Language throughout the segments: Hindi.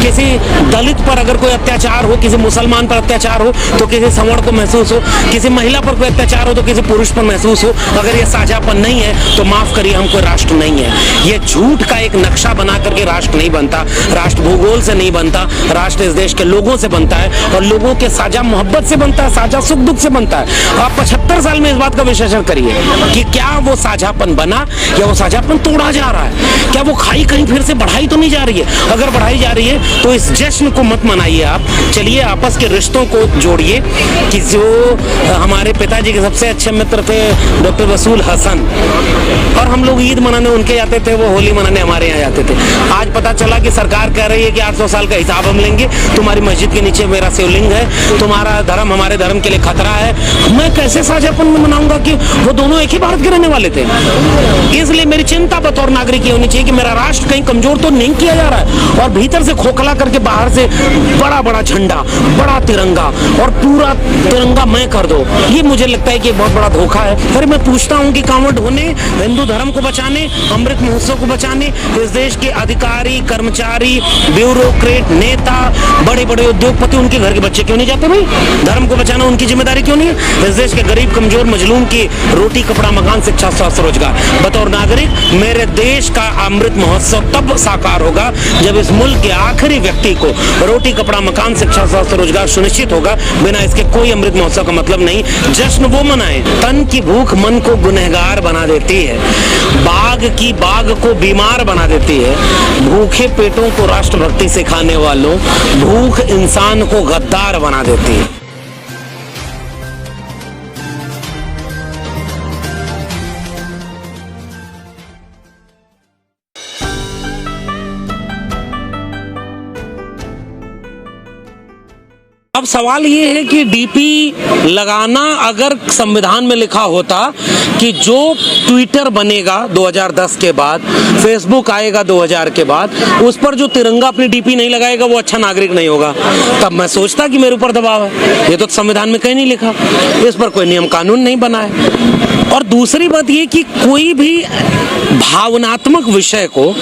किसी दलित पर अगर कोई अत्याचार हो, किसी मुसलमान पर अत्याचार हो तो किसी संवर्ण को महसूस हो, किसी महिला पर कोई अत्याचार हो तो किसी पुरुष पर महसूस हो, अगर ये साझापन नहीं है तो माफ करिए, हम कोई राष्ट्र नहीं है। ये झूठ का एक नक्शा बना करके राष्ट्र नहीं बनता, राष्ट्र भूगोल से नहीं बनता, राष्ट्र इस देश के लोगों से बनता है और लोगों के साझा मोहब्बत से बनता है, साझा सुख दुख से बनता है। आप 75 साल में इस बात का विश्लेषण करिए कि क्या वो साझापन बना या वो साझापन तोड़ा जा रहा है, क्या वो खाई कहीं फिर से बढ़ाई तो नहीं जा रही है। अगर बढ़ाई जा रही है तो इस जश्न को मत मनाइए आप, चलिए आपस के रिश्तों को जोड़िए। कि जो हमारे पिताजी के सबसे अच्छे मित्र थे डॉक्टर वसूल हसन, और हम लोग ईद मनाने उनके जाते थे, वो होली मनाने हमारे यहाँ जाते थे। आज पता चला कि सरकार कह रही है कि 800 साल का हिसाब हम लेंगे, तुम्हारी मस्जिद के नीचे मेरा शिवलिंग है, तुम्हारा धर्म हमारे धर्म के लिए खतरा है। मैं कैसे साझापन में मनाऊंगा कि वो दोनों एक ही भारत के रहने वाले थे। इसलिए मेरी चिंता बतौर नागरिक ये होनी चाहिए कि मेरा राष्ट्र कहीं कमजोर तो नहीं किया जा रहा है और भीतर से खोखला करके बाहर से बड़ा बड़ा झंडा, बड़ा तिरंगा और पूरा तिरंगा मैं कर दो। ये मुझे लगता है कि बहुत बड़ा धोखा है। अरे मैं पूछता हूँ कि कांवड़ ढोने, हिंदू धर्म को बचाने, अमृत महोत्सव को बचाने इस देश के अधिकारी, कर्मचारी, ब्यूरोक्रेट, नेता, बड़े बड़े उद्योगपति, उनके घर के बच्चे क्यों नहीं जाते भाई? धर्म को बचाना उनकी जिम्मेदारी क्यों नहीं है? इस देश के गरीब, कमजोर, मजलूम की रोटी, कपड़ा, मकान, शिक्षा, स्वास्थ्य, रोजगार। बतौर नागरिक मेरे देश का अमृत महोत्सव तब साकार होगा जब इस मुल्क के आखिरी व्यक्ति को रोटी, कपड़ा, मकान, शिक्षा, स्वास्थ्य, रोजगार सुनिश्चित होगा। बिना इसके कोई अमृत महोत्सव का मतलब नहीं। जश्न वो मनाएं, तन की भूख मन को गुनहगार बना देती है, बाघ की बाघ को बीमार बना देती है। भूखे पेटों को राष्ट्रभक्ति सिखाने वालों, भूख इंसान को गद्दार बना देती है। अब सवाल ये है कि डीपी लगाना अगर संविधान में लिखा होता कि जो ट्विटर बनेगा 2010 के बाद, फेसबुक आएगा 2000 के बाद, उस पर जो तिरंगा अपनी डीपी नहीं लगाएगा वो अच्छा नागरिक नहीं होगा, तब मैं सोचता कि मेरे ऊपर दबाव है। ये तो संविधान में कहीं नहीं लिखा, इस पर कोई नियम कानून नहीं बना है। और दूसरी बात ये कि कोई भी भावनात्मक विषय को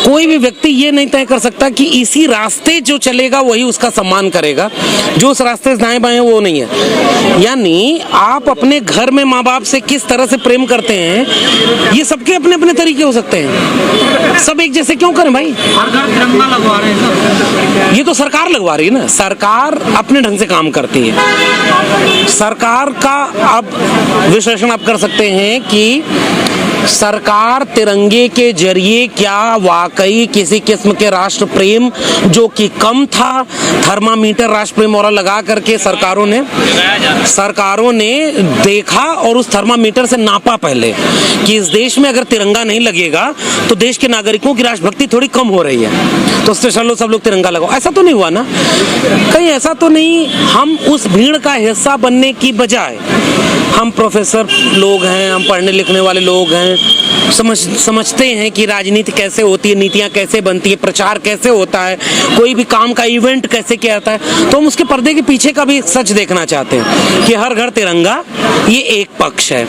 कोई भी व्यक्ति ये नहीं तय कर सकता कि इसी रास्ते जो चलेगा वही उसका सम्मान करेगा, जो उस रास्ते से दाएं बाएं वो नहीं है। यानी आप अपने घर में माँ बाप से किस तरह से प्रेम करते हैं, ये सबके अपने अपने तरीके हो सकते हैं। सब एक जैसे क्यों करें भाई? हर घर तिरंगा लगवा रहे हैं। ये तो सरकार लगवा रही है ना, सरकार अपने ढंग से काम करती है। सरकार का अब विश्लेषण आप कर सकते हैं कि सरकार तिरंगे के जरिए क्या वाकई किसी किस्म के राष्ट्र प्रेम जो कि कम था, थर्मामीटर राष्ट्र प्रेम वाला लगा करके सरकारों ने देखा और उस थर्मामीटर से नापा पहले कि इस देश में अगर तिरंगा नहीं लगेगा तो देश के नागरिकों की राष्ट्रभक्ति थोड़ी कम हो रही है, तो चलो सब लोग तिरंगा लगाओ। ऐसा तो नहीं हुआ ना, कहीं ऐसा तो नहीं। हम उस भीड़ का हिस्सा बनने की बजाय, हम प्रोफेसर लोग हैं, हम पढ़ने लिखने वाले लोग हैं, समझते हैं कि राजनीति कैसे होती है, नीतियां कैसे बनती है, प्रचार कैसे होता है, कोई भी काम का इवेंट कैसे किया जाता है, तो हम उसके पर्दे के पीछे का भी सच देखना चाहते हैं कि हर घर तिरंगा ये एक पक्ष है,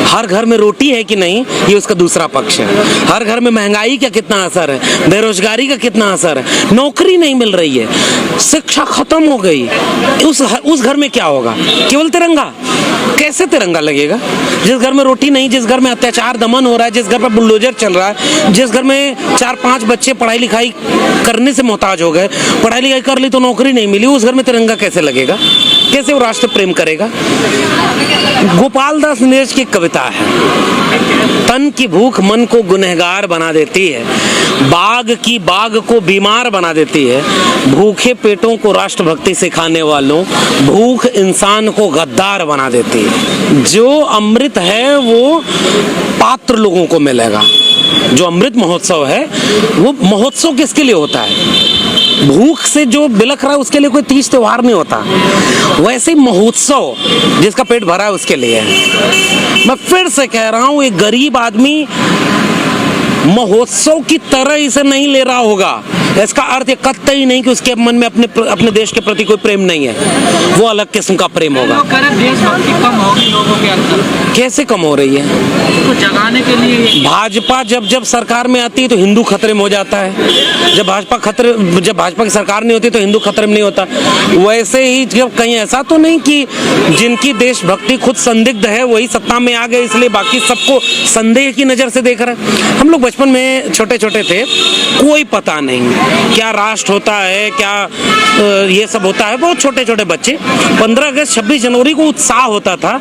हर घर में रोटी है कि नहीं ये उसका दूसरा पक्ष है, हर घर में महंगाई का कितना असर है, बेरोजगारी का कितना असर है, नौकरी नहीं मिल रही है, शिक्षा खत्म हो गई, उस घर में क्या होगा? केवल तिरंगा। कैसे तिरंगा लगेगा? जिस घर में रोटी नहीं, जिस घर में अत्याचार दमन हो रहा है, जिस घर पर बुलडोजर चल रहा है, जिस घर में 4-5 बच्चे पढ़ाई लिखाई करने से मोहताज हो गए, पढ़ाई लिखाई कर ली तो नौकरी नहीं मिली, उस घर में तिरंगा कैसे लगेगा? कैसे वो राष्ट्र प्रेम करेगा? गोपाल दास नीरज की कविता है, तन की भूख मन को गुनहगार बना देती है, बाघ की बाघ को बीमार बना देती है, भूखे पेटों को राष्ट्रभक्ति सिखाने वालों, भूख इंसान को गद्दार बना देती है। जो अमृत है वो पात्र लोगों को मिलेगा। जो अमृत महोत्सव है वो महोत्सव किसके लिए होता है? भूख से जो बिलख रहा है उसके लिए कोई तीज त्योहार नहीं होता। वैसे ही महोत्सव जिसका पेट भरा है उसके लिए है। मैं फिर से कह रहा हूं, एक गरीब आदमी महोत्सव की तरह इसे नहीं ले रहा होगा इसका अर्थ ये कतई नहीं कि उसके मन में अपने देश के प्रति कोई प्रेम नहीं है, वो अलग किस्म का प्रेम होगा। लोग कह रहे हैं देशभक्ति कम होगी लोगों के अंदर, कैसे कम हो रही है? उसको जगाने के लिए भाजपा जब सरकार में आती है तो हिंदू खतरे में हो जाता है, जब भाजपा की सरकार नहीं होती तो हिंदू खतरे में नहीं होता। वैसे ही जब कहीं ऐसा तो नहीं कि जिनकी देशभक्ति खुद संदिग्ध है वही सत्ता में आ गए इसलिए बाकी सबको संदेह की नज़र से देख रहे हैं। हम लोग बचपन में छोटे छोटे थे, कोई पता नहीं क्या राष्ट्र होता है, क्या ये सब होता है। बहुत छोटे छोटे बच्चे 15 अगस्त 26 जनवरी को उत्साह होता था,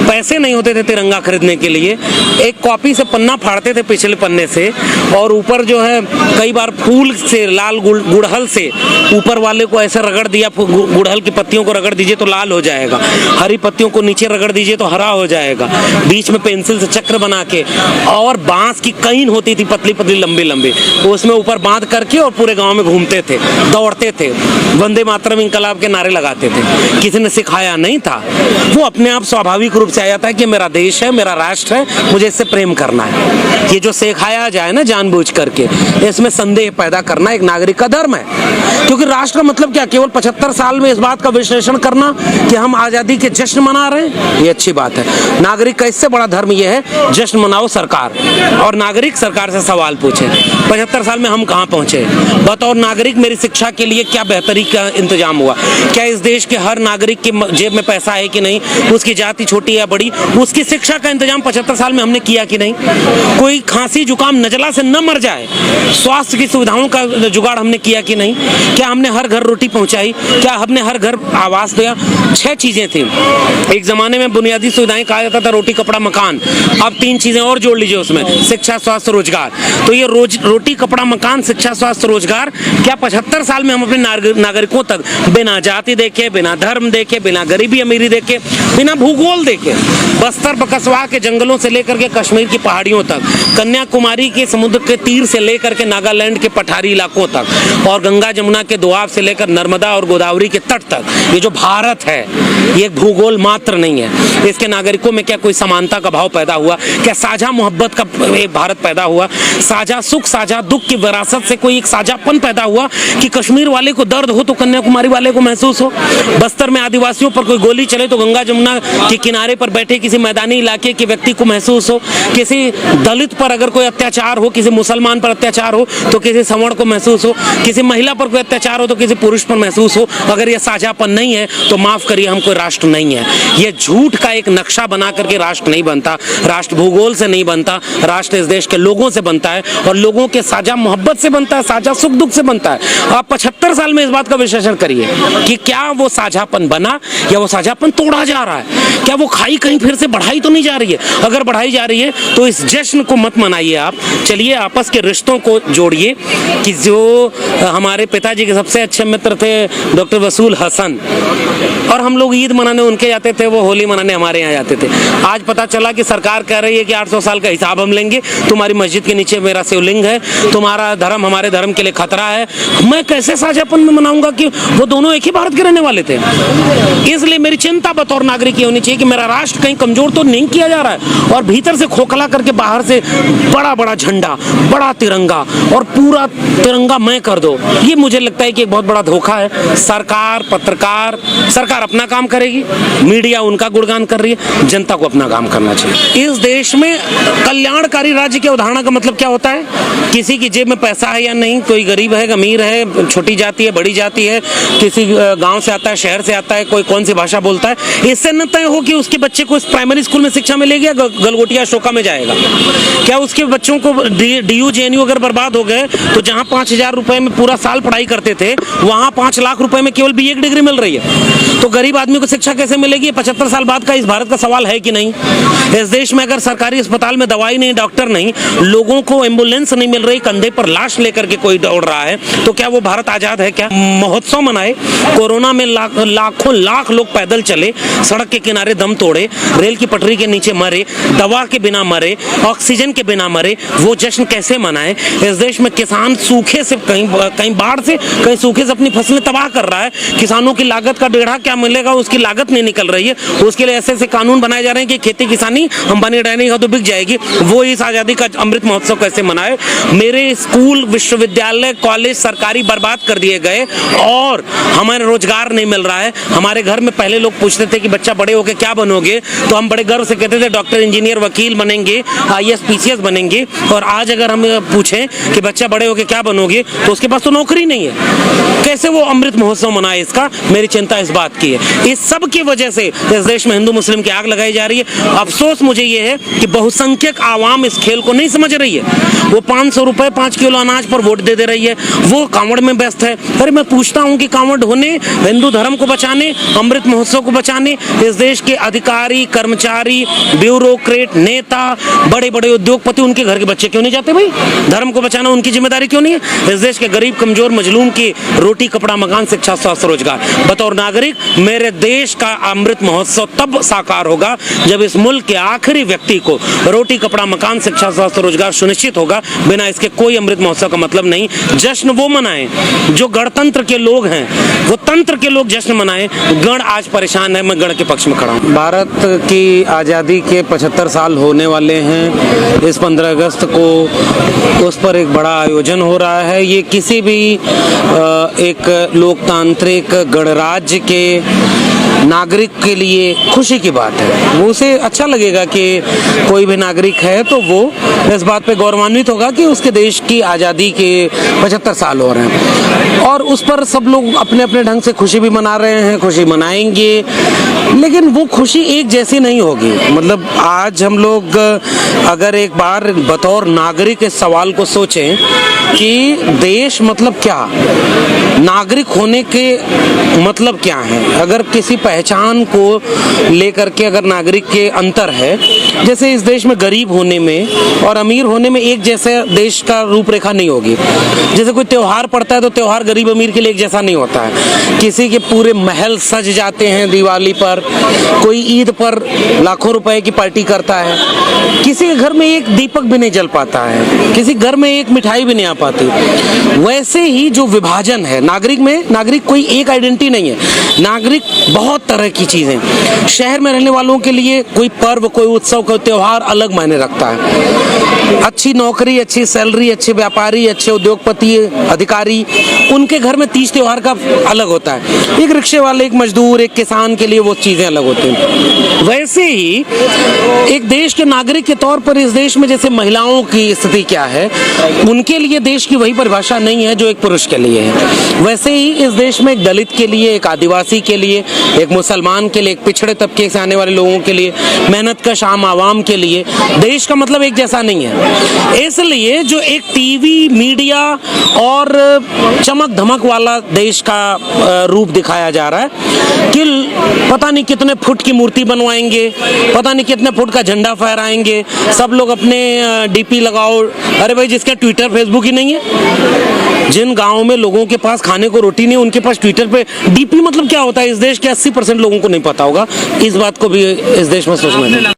पैसे नहीं होते थे तिरंगा खरीदने के लिए, एक कॉपी से पन्ना फाड़ते थे पिछले पन्ने से और ऊपर जो है कई बार फूल से लाल गुड़हल से ऊपर वाले को ऐसे रगड़ दिया, गुड़हल की पत्तियों को रगड़ दीजिए तो लाल हो जाएगा, हरी पत्तियों को नीचे रगड़ दीजिए तो हरा हो जाएगा, बीच में पेंसिल से चक्र बना के, और बांस की कईन होती थी पतली पतली लंबी लंबी, उसमें ऊपर बांध करके और पूरे गांव में घूमते थे, दौड़ते थे, वंदे मातरम इंकलाब के नारे लगाते थे। किसी ने सिखाया नहीं था, वो अपने आप स्वाभाविक रूप से आ जाता है कि मेरा देश है, मेरा राष्ट्र है, मुझे इससे प्रेम करना है। ये जो सिखाया जाए ना जानबूझ करके, इसमें संदेह पैदा करना एक नागरिक का धर्म है। क्योंकि राष्ट्र का मतलब क्या, केवल 75 साल में इस बात का विश्लेषण करना कि हम आजादी के जश्न मना रहे हैं, ये अच्छी बात है। नागरिक का इससे बड़ा धर्म ये है, जश्न मनाओ सरकार, और नागरिक सरकार से सवाल पूछे 75 साल में हम कहाँ पहुंचे। बतौर नागरिक मेरी शिक्षा के लिए क्या बेहतरी का इंतजाम हुआ, क्या इस देश के हर नागरिक के जेब में पैसा है कि नहीं, उसकी जाति छोटी या बड़ी, उसकी शिक्षा का इंतजाम 75 साल में हमने किया कि नहीं, कोई खांसी जुकाम नजला से न मर जाए, स्वास्थ्य की सुविधाओं का जुगाड़ हमने किया कि नहीं, क्या हमने हर घर रोटी पहुंचाई, क्या हमने हर घर आवास दिया। 6 चीजें थी एक जमाने में, बुनियादी सुविधाएं कहा जाता था, रोटी कपड़ा मकान, अब 3 चीजें और जोड़ लीजिए उसमें, शिक्षा स्वास्थ्य रोजगार। तो ये रोटी कपड़ा मकान शिक्षा स्वास्थ्य रोजगार, क्या 75 साल में हम अपने नागरिकों तक बिना जाति देखे, बिना धर्म देखे, बिना गरीबी अमीरी देखे, बिना भूगोल देखे, बस्तर बकसवा के जंगलों से लेकर के कश्मीर की पहाड़ियों तक, कन्याकुमारी के समुद्र के तीर से लेकर के नागालैंड के पठारी इलाकों तक, और गंगा जमुना के दोआब से लेकर नर्मदा और गोदावरी के तट तक, ये जो भारत है ये भूगोल मात्र नहीं है। इसके नागरिकों में क्या कोई समानता का भाव पैदा हुआ, क्या साझा मोहब्बत का एक भारत पैदा हुआ, साझा सुख साझा दुख की विरासत से कोई एक साझापन पैदा हुआ कि कश्मीर वाले को दर्द हो तो कन्याकुमारी वाले को महसूस हो, बस्तर में आदिवासियों पर कोई गोली चले तो गंगा जमुना के किनारे पर बैठे किसी मैदानी इलाके के व्यक्ति को महसूस हो, किसी दलित पर अगर कोई अत्याचार हो, किसी मुसलमान पर अत्याचार हो तो किसी सवर्ण को महसूस हो, किसी महिला पर कोई अत्याचार हो तो किसी पुरुष पर महसूस हो। अगर ये साझापन नहीं है तो माफ करिए, हम कोई राष्ट्र नहीं है। ये झूठ का एक नक्शा बना करके राष्ट्र नहीं बनता, राष्ट्र भूगोल से नहीं बनता, राष्ट्र इस देश के लोगों से बनता है और लोगों के साझा मोहब्बत से बनता है, साझा सुख दुख से बनता है। आप 75 साल में इस बात का विश्लेषण करिए कि क्या वो साझापन बना या वो साझापन तोड़ा जा रहा है, क्या वो खाई कहीं फिर से बढ़ाई तो नहीं जा रही है। अगर बढ़ाई जा रही है तो इस जश्न को मत मनाइए आप, चलिए आपस के रिश्तों को जोड़िए। कि जो हमारे पिताजी के सबसे अच्छे मित्र थे डॉक्टर वसूल हसन, और हम लोग ईद मनाने उनके जाते थे, वो होली मनाने हमारे यहाँ जाते थे। आज पता चला कि सरकार कह रही है कि 800 साल का हिसाब हम लेंगे, तुम्हारी मस्जिद के नीचे मेरा शिवलिंग है, तुम्हारा धर्म हमारे धर्म के लिए खतरा है। मैं कैसे साझापन में मनाऊंगा कि वो दोनों एक ही भारत के रहने वाले थे। इसलिए मेरी चिंता बतौर नागरिक ये होनी चाहिए कि मेरा राष्ट्र कहीं कमजोर तो नहीं किया जा रहा है, और भीतर से खोखला करके बाहर से बड़ा बड़ा झंडा, बड़ा तिरंगा और पूरा तिरंगा मैं कर दो। ये मुझे लगता है कि एक बहुत बड़ा धोखा है। सरकार, पत्रकार, सरकार अपना काम करेगी, मीडिया उनका गुणगान कर रही है, जनता को अपना काम करना चाहिए। इस देश में कल्याणकारी राज्य की अवधारणा का मतलब क्या होता है, किसी की जेब में पैसा है या नहीं, कोई गरीब है, अमीर है, छोटी जाति है, बड़ी जाति है, किसी गांव से आता है, शहर से आता है, कोई कौन सी भाषा बोलता है, इससे न तय हो कि उसके बच्चे को प्राइमरी स्कूल में शिक्षा मिलेगी या गलगोटिया अशोका में जाएगा। क्या उसके बच्चों को DU JNU अगर बर्बाद हो गए तो जहां 5000 रुपए में पूरा साल पढ़ाई करते थे वहां 5 लाख रुपए में केवल BA की डिग्री मिल रही है, तो गरीब आदमी को शिक्षा कैसे मिलेगी? 75 साल बाद का इस भारत का सवाल है कि नहीं। इस देश में अगर सरकारी अस्पताल में दवाई नहीं, डॉक्टर नहीं, लोगों को एम्बुलेंस नहीं मिल रही, कंधे पर लाश लेकर के कोई दौड़ रहा है, तो क्या वो भारत आजाद है? क्या महोत्सव मनाए, कोरोना में लाखों लाख लोग पैदल चले, सड़क के किनारे दम तोड़े, रेल की पटरी के नीचे मरे, दवा के बिना मरे, ऑक्सीजन के बिना मरे, वो जश्न कैसे मनाए? इस देश में किसान सूखे से, कहीं बाढ़ से, कहीं सूखे से अपनी फसलें तबाह कर रहा है, किसानों की लागत का डेढ़ा क्या मिलेगा उसकी लागत नहीं निकल रही है, उसके लिए ऐसे ऐसे कानून बनाए जा रहे हैं कि खेती किसानी अंबानी अडानी का तो बिक जाएगी। वो इस आज़ादी का अमृत महोत्सव कैसे मनाए? मेरे स्कूल विश्वविद्यालय विद्यालय कॉलेज सरकारी बर्बाद कर दिए गए और हमें रोजगार नहीं मिल रहा है। हमारे घर में पहले लोग पूछते थे कि बच्चा बड़े होके क्या बनोगे, तो हम बड़े गर्व से कहते थे डॉक्टर, इंजीनियर, वकील बनेंगे, IAS PCS बनेंगे। और आज अगर हम पूछें कि बच्चा बड़े होके क्या बनोगे, तो उसके पास तो नौकरी नहीं है। कैसे वो अमृत महोत्सव मनाए, इसका मेरी चिंता इस बात की है। इस सब की वजह से इस देश में हिंदू मुस्लिम की आग लगाई जा रही है। अफसोस मुझे ये है कि बहुसंख्यक आवाम इस खेल को नहीं समझ रही है। वो 500 रुपए 5 किलो अनाज पर वोट दे रही है, वो कांवड़ में व्यस्त है। अरे मैं पूछता हूं कि कांवड़ ढोने, हिंदू धर्म को बचाने, अमृत महोत्सव को बचाने इस देश के अधिकारी, कर्मचारी, ब्यूरोक्रेट, नेता, बड़े बड़े उद्योगपति, उनके घर के बच्चे क्यों नहीं जाते भाई? धर्म को बचाना उनकी जिम्मेदारी क्यों नहीं है? इस देश के गरीब, कमजोर, मजलूम की रोटी, कपड़ा, मकान, शिक्षा, स्वास्थ्य, रोजगार। बतौर नागरिक मेरे देश का अमृत महोत्सव तब साकार होगा जब इस मुल्क के आखिरी व्यक्ति को रोटी, कपड़ा, मकान, शिक्षा, स्वास्थ्य, रोजगार सुनिश्चित होगा। बिना इसके कोई अमृत महोत्सव का मतलब नहीं। जश्न वो मनाएं जो गणतंत्र के लोग हैं, वो तंत्र के लोग जश्न मनाएं। गण आज परेशान है, मैं गण के पक्ष में खड़ा हूं। भारत की आज़ादी के 75 साल होने वाले हैं। इस 15 अगस्त को उस पर एक बड़ा आयोजन हो रहा है। ये किसी भी एक लोकतांत्रिक गणराज्य के नागरिक के लिए खुशी की बात है। वो उसे अच्छा लगेगा कि कोई भी नागरिक है तो वो इस बात पे गौरवान्वित होगा कि उसके देश की आज़ादी के 75 साल हो रहे हैं, और उस पर सब लोग अपने अपने ढंग से खुशी भी मना रहे हैं, खुशी मनाएंगे। लेकिन वो खुशी एक जैसी नहीं होगी। मतलब आज हम लोग अगर एक बार बतौर नागरिक इस सवाल को सोचें कि देश मतलब क्या, नागरिक होने के मतलब क्या है, अगर किसी पहचान को लेकर के अगर नागरिक के अंतर है, जैसे इस देश में गरीब होने में और अमीर होने में एक जैसे देश का रूपरेखा नहीं होगी। जैसे कोई त्योहार पड़ता है तो त्योहार गरीब अमीर के लिए एक जैसा नहीं होता है। किसी के पूरे महल सज जाते हैं दिवाली पर, कोई ईद पर लाखों रुपए की पार्टी करता है, किसी के घर में एक दीपक भी नहीं जल पाता है, किसी घर में एक मिठाई भी नहीं आ पाती। वैसे ही जो विभाजन है नागरिक में, नागरिक कोई एक आइडेंटिटी नहीं है, नागरिक बहुत तरह की चीजें। शहर में रहने वालों के लिए कोई पर्व, कोई उत्सव, कोई त्योहार अलग मायने रखता है। अच्छी नौकरी, अच्छी सैलरी, अच्छे व्यापारी, अच्छे उद्योगपति, अधिकारी, उनके घर में तीज त्योहार का अलग होता है। एक रिक्शे वाले, एक मजदूर, एक किसान के लिए वो चीजें अलग होती हैं। वैसे ही एक देश के नागरिक के तौर पर इस देश में जैसे महिलाओं की स्थिति क्या है, उनके लिए देश की वही परिभाषा नहीं है जो एक पुरुष के लिए है। वैसे ही इस देश में एक दलित के लिए, एक आदिवासी के लिए, एक मुसलमान के लिए, एक पिछड़े तबके से आने वाले लोगों के लिए, मेहनतकश आम आवाम के लिए देश का मतलब एक जैसा नहीं है। इसलिए जो एक टीवी, मीडिया और चमक धमक वाला देश का रूप दिखाया जा रहा है कि पता नहीं कितने फुट की मूर्ति बनवाएंगे, पता नहीं कितने फुट का झंडा फहराएंगे, सब लोग अपने DP लगाओ। अरे भाई, जिसका ट्विटर फेसबुक ही नहीं है, जिन गाँव में लोगों के पास खाने को रोटी नहीं, उनके पास ट्विटर पे DP मतलब क्या होता है, इस देश के 80% लोगों को नहीं पता होगा। इस बात को भी इस देश में सोचना चाहिए।